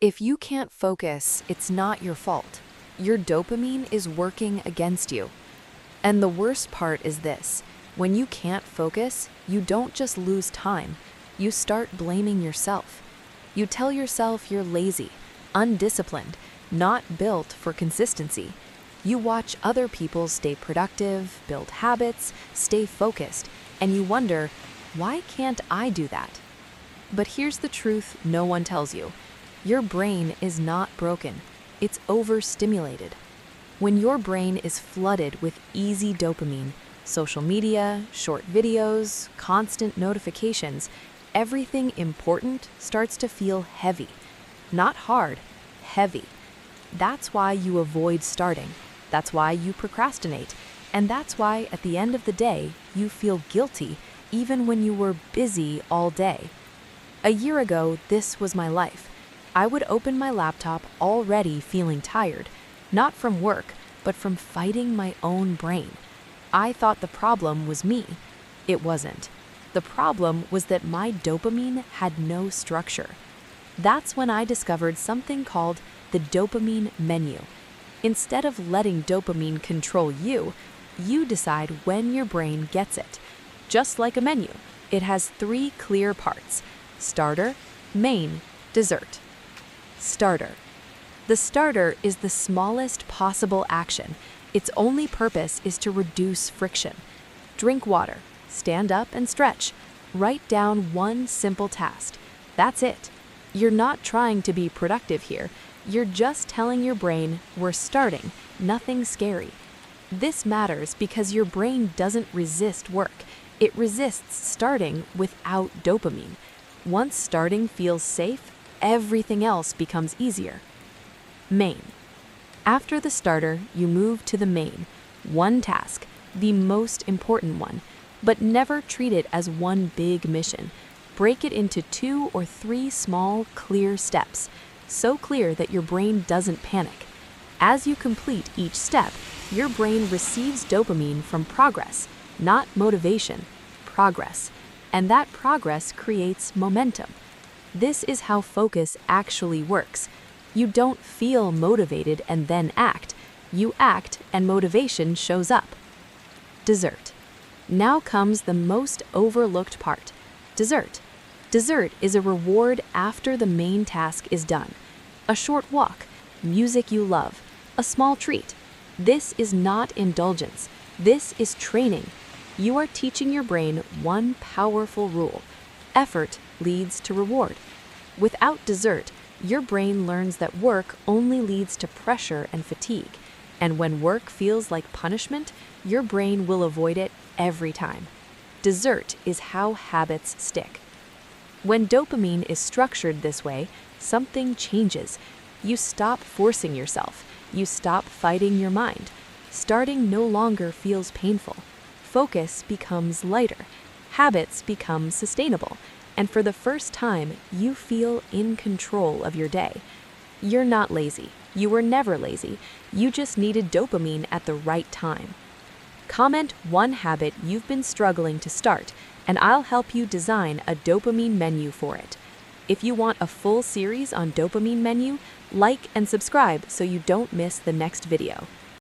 If you can't focus, it's not your fault. Your dopamine is working against you. And the worst part is this: when you can't focus, you don't just lose time, you start blaming yourself. You tell yourself you're lazy, undisciplined, not built for consistency. You watch other people stay productive, build habits, stay focused, and you wonder, why can't I do that? But here's the truth no one tells you. Your brain is not broken, it's overstimulated. When your brain is flooded with easy dopamine, social media, short videos, constant notifications, everything important starts to feel heavy. Not hard, heavy. That's why you avoid starting. That's why you procrastinate. And that's why at the end of the day, you feel guilty even when you were busy all day. A year ago, this was my life. I would open my laptop already feeling tired, not from work, but from fighting my own brain. I thought the problem was me. It wasn't. The problem was that my dopamine had no structure. That's when I discovered something called the Dopamine Menu. Instead of letting dopamine control you, you decide when your brain gets it. Just like a menu, it has 3 clear parts: starter, main, dessert. Starter. The starter is the smallest possible action. Its only purpose is to reduce friction. Drink water, stand up and stretch. Write down one simple task. That's it. You're not trying to be productive here. You're just telling your brain, we're starting, nothing scary. This matters because your brain doesn't resist work. It resists starting without dopamine. Once starting feels safe, everything else becomes easier. Main. After the starter, you move to the main. One task, the most important one, but never treat it as one big mission. Break it into 2 or 3 small, clear steps, so clear that your brain doesn't panic. As you complete each step, your brain receives dopamine from progress, not motivation, progress. And that progress creates momentum. This is how focus actually works. You don't feel motivated and then act. You act and motivation shows up. Dessert. Now comes the most overlooked part: dessert. Dessert is a reward after the main task is done. A short walk, music you love, a small treat. This is not indulgence. This is training. You are teaching your brain one powerful rule: effort leads to reward. Without dessert, your brain learns that work only leads to pressure and fatigue. And when work feels like punishment, your brain will avoid it every time. Dessert is how habits stick. When dopamine is structured this way, something changes. You stop forcing yourself. You stop fighting your mind. Starting no longer feels painful. Focus becomes lighter. Habits become sustainable. And for the first time, you feel in control of your day. You're not lazy. You were never lazy. You just needed dopamine at the right time. Comment one habit you've been struggling to start, and I'll help you design a dopamine menu for it. If you want a full series on Dopamine Menu, like and subscribe so you don't miss the next video.